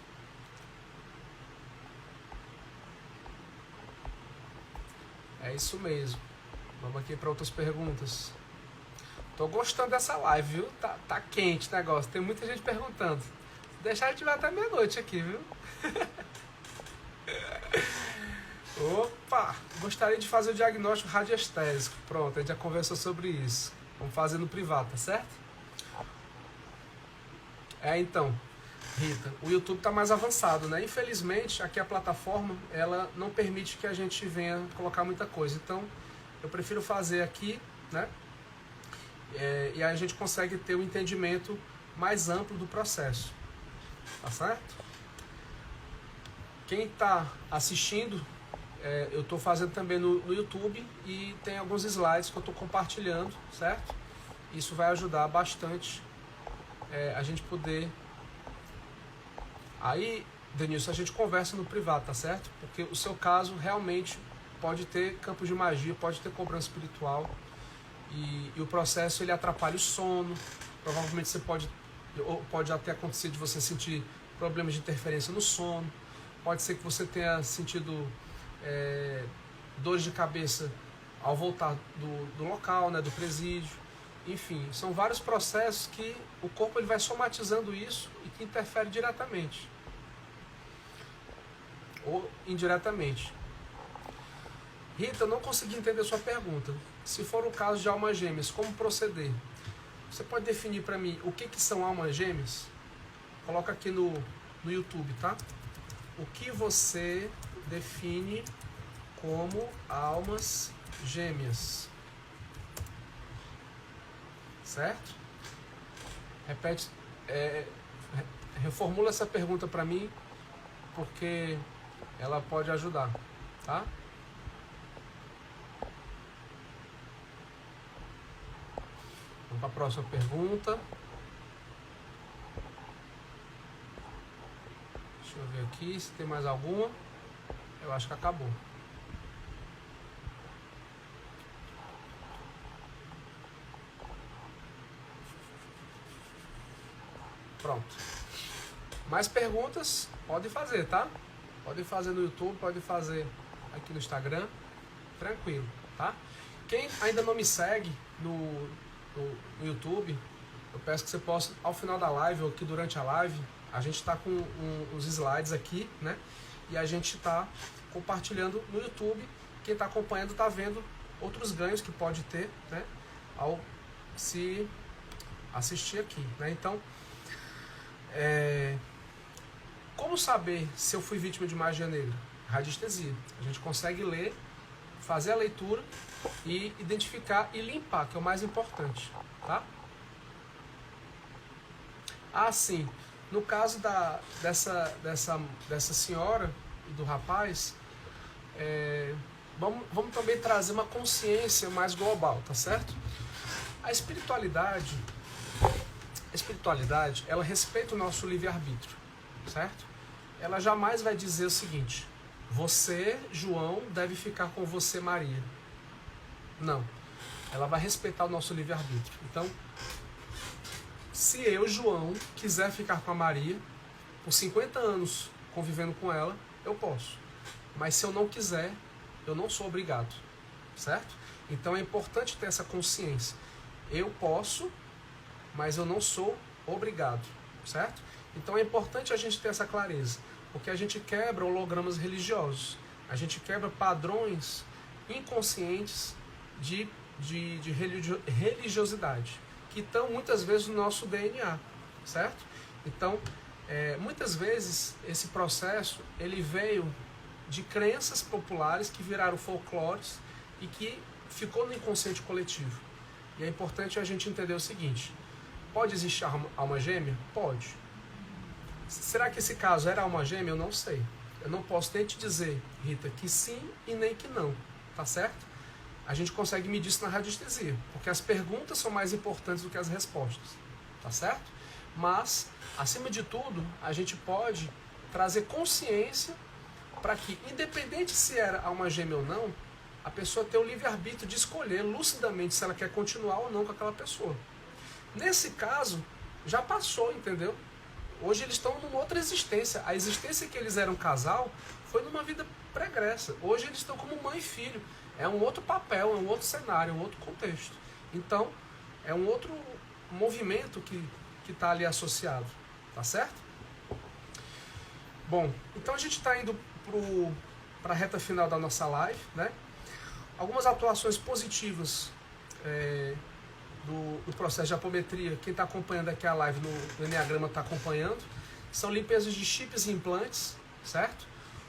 É isso mesmo. Vamos aqui para outras perguntas. Tô gostando dessa live, viu? Tá quente o negócio, tem muita gente perguntando. Deixar a gente vai até meia-noite aqui, viu? Opa! Gostaria de fazer o diagnóstico radiestésico. Pronto, a gente já conversou sobre isso. Vamos fazer no privado, tá certo? Então, Rita, o YouTube tá mais avançado, né? Infelizmente, aqui a plataforma, ela não permite que a gente venha colocar muita coisa. Então, eu prefiro fazer aqui, né? E aí a gente consegue ter um entendimento mais amplo do processo. Tá certo? Quem está assistindo, eu estou fazendo também no YouTube e tem alguns slides que eu estou compartilhando, certo? Isso vai ajudar bastante a gente poder... Aí, Denilson, a gente conversa no privado, tá certo? Porque o seu caso realmente pode ter campo de magia, pode ter cobrança espiritual e o processo ele atrapalha o sono. Provavelmente você pode até acontecer de você sentir problemas de interferência no sono, pode ser que você tenha sentido dores de cabeça ao voltar do local, né, do presídio, enfim, são vários processos que o corpo ele vai somatizando isso e que interfere diretamente ou indiretamente. Rita, não consegui entender sua pergunta. Se for o caso de almas gêmeas, como proceder? Você pode definir para mim o que são almas gêmeas? Coloca aqui no YouTube, tá? O que você define como almas gêmeas? Certo? Repete, reformula essa pergunta para mim, porque ela pode ajudar, tá? Vamos para a próxima pergunta. Deixa eu ver aqui se tem mais alguma. Eu acho que acabou. Pronto. Mais perguntas? Pode fazer, tá? Pode fazer no YouTube, pode fazer aqui no Instagram. Tranquilo, tá? Quem ainda não me segue no YouTube, eu peço que você possa, ao final da live ou aqui durante a live, a gente está com os slides aqui, né? E a gente está compartilhando no YouTube. Quem está acompanhando está vendo outros ganhos que pode ter, né? Ao se assistir aqui, né? Então, como saber se eu fui vítima de magia negra? Radiestesia. A gente consegue ler, fazer a leitura e identificar e limpar, que é o mais importante, tá? Ah, sim. No caso dessa senhora e do rapaz, vamos também trazer uma consciência mais global, tá certo? A espiritualidade, ela respeita o nosso livre-arbítrio, certo? Ela jamais vai dizer o seguinte: você, João, deve ficar com você, Maria. Não. Ela vai respeitar o nosso livre-arbítrio. Então, se eu, João, quiser ficar com a Maria, por 50 anos convivendo com ela, eu posso. mas se eu não quiser, eu não sou obrigado, certo? Então é importante ter essa consciência. Eu posso, mas eu não sou obrigado, certo? Então é importante a gente ter essa clareza, porque a gente quebra hologramas religiosos, a gente quebra padrões inconscientes de religiosidade, que estão muitas vezes no nosso DNA, certo? Então, muitas vezes esse processo ele veio de crenças populares que viraram folclores e que ficou no inconsciente coletivo. E é importante a gente entender o seguinte: pode existir alma gêmea? Pode. Será que esse caso era alma gêmea? Eu não sei. Eu não posso nem te dizer, Rita, que sim e nem que não, tá certo? A gente consegue medir isso na radiestesia, porque as perguntas são mais importantes do que as respostas, tá certo? Mas, acima de tudo, a gente pode trazer consciência para que, independente se era alma gêmea ou não, a pessoa tenha o livre-arbítrio de escolher lucidamente se ela quer continuar ou não com aquela pessoa. Nesse caso, já passou, entendeu? Hoje eles estão numa outra existência. A existência que eles eram casal foi numa vida pregressa. Hoje eles estão como mãe e filho. É um outro papel, é um outro cenário, é um outro contexto. Então, é um outro movimento que está ali associado. Tá certo? Bom, então a gente está indo para a reta final da nossa live, né? Algumas atuações positivas do processo de apometria. Quem está acompanhando aqui a live no Enneagrama está acompanhando. São limpezas de chips e implantes, certo?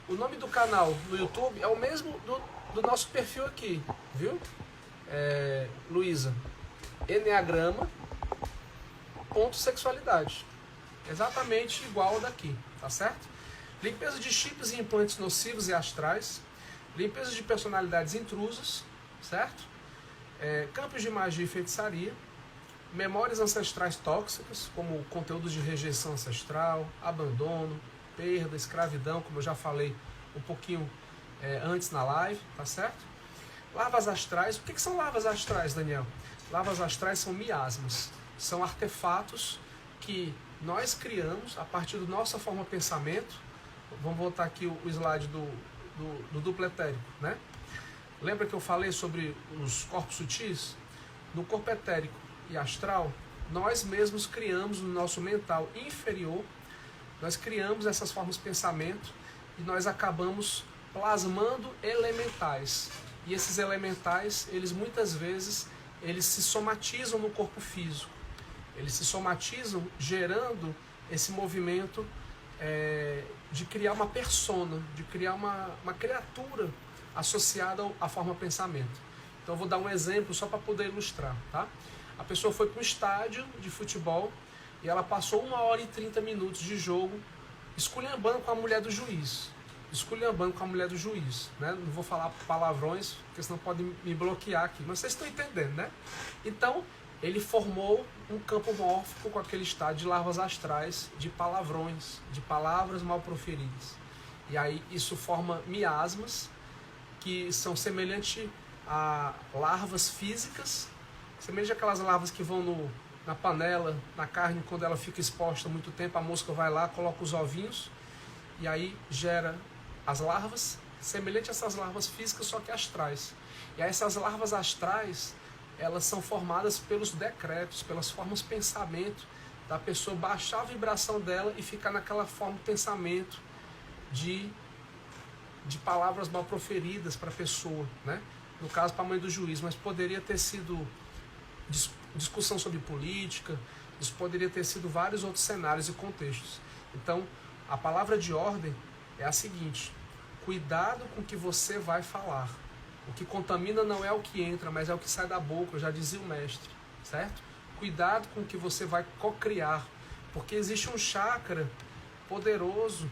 O nome do canal no YouTube é o mesmo do nosso perfil aqui, viu? Luísa, Enneagrama, sexualidade. Exatamente igual ao daqui, tá certo? Limpeza de chips e implantes nocivos e astrais. Limpeza de personalidades intrusas, certo? Campos de magia e feitiçaria. Memórias ancestrais tóxicas, como conteúdos de rejeição ancestral, abandono, perda, escravidão, como eu já falei um pouquinho antes na live, tá certo? Larvas astrais. O que são larvas astrais, Daniel? Larvas astrais são miasmas. São artefatos que nós criamos a partir da nossa forma de pensamento. Vamos voltar aqui o slide do duplo etérico, né? Lembra que eu falei sobre os corpos sutis? No corpo etérico e astral, nós mesmos criamos no nosso mental inferior, nós criamos essas formas de pensamento e nós acabamos plasmando elementais. E esses elementais, eles muitas vezes, eles se somatizam no corpo físico. Eles se somatizam gerando esse movimento de criar uma persona, de criar uma criatura associada à forma de pensamento. Então eu vou dar um exemplo só para poder ilustrar, tá? A pessoa foi para um estádio de futebol e ela passou 1 hora e 30 minutos de jogo esculhambando com a mulher do juiz. Esculhambando com a mulher do juiz, né? Não vou falar palavrões, porque senão podem me bloquear aqui, mas vocês estão entendendo, né? Então, ele formou um campo mórfico com aquele estado de larvas astrais, de palavrões, de palavras mal proferidas. E aí isso forma miasmas, que são semelhantes a larvas físicas, semelhante àquelas larvas que vão na panela, na carne, quando ela fica exposta há muito tempo, a mosca vai lá, coloca os ovinhos, e aí gera as larvas, semelhante a essas larvas físicas, só que astrais. E aí essas larvas astrais, elas são formadas pelos decretos, pelas formas de pensamento da pessoa, baixar a vibração dela e ficar naquela forma de pensamento de palavras mal proferidas para a pessoa, né? No caso, para a mãe do juiz, mas poderia ter sido discussão sobre política, isso poderia ter sido vários outros cenários e contextos. Então, a palavra de ordem é a seguinte: cuidado com o que você vai falar. O que contamina não é o que entra, mas é o que sai da boca, já dizia o mestre, certo? Cuidado com o que você vai cocriar, porque existe um chakra poderoso,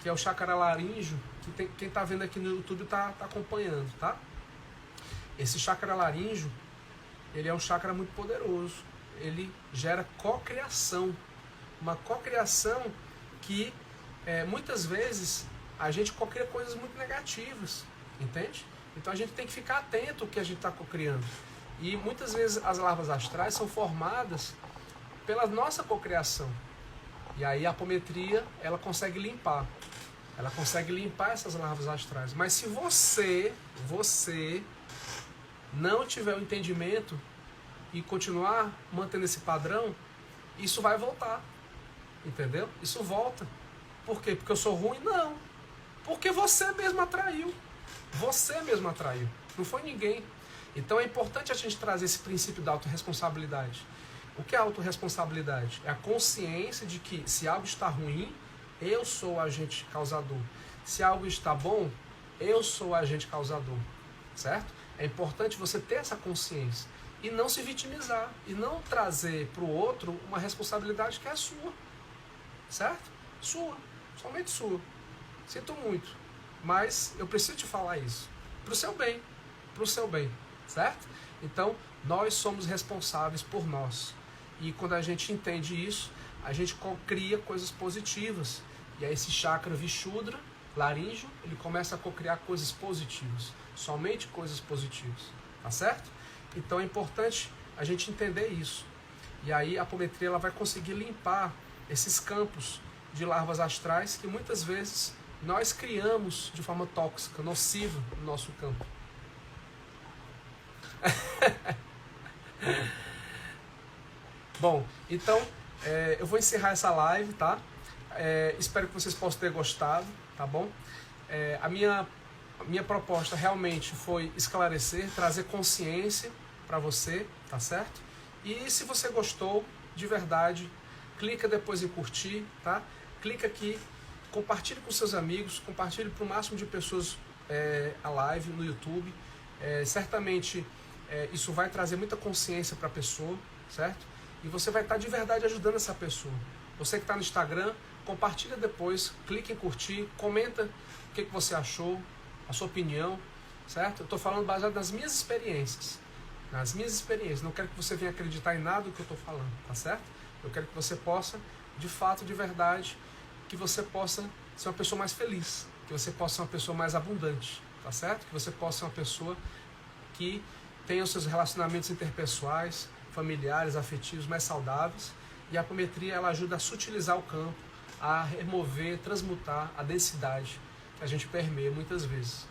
que é o chakra laríngeo, que quem está vendo aqui no YouTube está acompanhando, tá? Esse chakra laríngeo, ele é um chakra muito poderoso, ele gera cocriação, uma cocriação que muitas vezes a gente cocria coisas muito negativas, entende? Então a gente tem que ficar atento ao que a gente está cocriando. E muitas vezes as larvas astrais são formadas pela nossa cocriação. E aí a apometria, ela consegue limpar. Ela consegue limpar essas larvas astrais. Mas se você não tiver o entendimento e continuar mantendo esse padrão, isso vai voltar. Entendeu? Isso volta. Por quê? Porque eu sou ruim? Não. Porque você mesmo atraiu. Você mesmo atraiu. Não foi ninguém. Então é importante a gente trazer esse princípio da autorresponsabilidade. O que é a autorresponsabilidade? É a consciência de que se algo está ruim, eu sou o agente causador. Se algo está bom, eu sou o agente causador. Certo? É importante você ter essa consciência. E não se vitimizar. E não trazer para o outro uma responsabilidade que é sua. Certo? Sua. Somente sua. Sinto muito. Mas eu preciso te falar isso. Para o seu bem. Para o seu bem. Certo? Então, nós somos responsáveis por nós. E quando a gente entende isso, a gente cria coisas positivas. E aí esse chakra Vishuddha, laríngeo, ele começa a cocriar coisas positivas. Somente coisas positivas. Tá certo? Então é importante a gente entender isso. E aí a apometria ela vai conseguir limpar esses campos de larvas astrais que muitas vezes nós criamos de forma tóxica, nociva no nosso campo. Bom, então eu vou encerrar essa live, tá? Espero que vocês possam ter gostado, tá bom? A minha proposta realmente foi esclarecer, trazer consciência para você, tá certo? E se você gostou, de verdade, clica depois em curtir, tá? Clica aqui, compartilhe com seus amigos, compartilhe para o máximo de pessoas a live no YouTube. Certamente isso vai trazer muita consciência para a pessoa, certo? E você vai estar de verdade ajudando essa pessoa. Você que está no Instagram, compartilha depois, clica em curtir, comenta o que você achou, a sua opinião, certo? Eu estou falando baseado nas minhas experiências. Nas minhas experiências. Não quero que você venha acreditar em nada do que eu estou falando, tá certo? Eu quero que você possa, de fato, de verdade, que você possa ser uma pessoa mais feliz, que você possa ser uma pessoa mais abundante, tá certo? Que você possa ser uma pessoa que tenha os seus relacionamentos interpessoais, familiares, afetivos mais saudáveis. E a apometria ela ajuda a sutilizar o campo, a remover, transmutar a densidade que a gente permeia muitas vezes.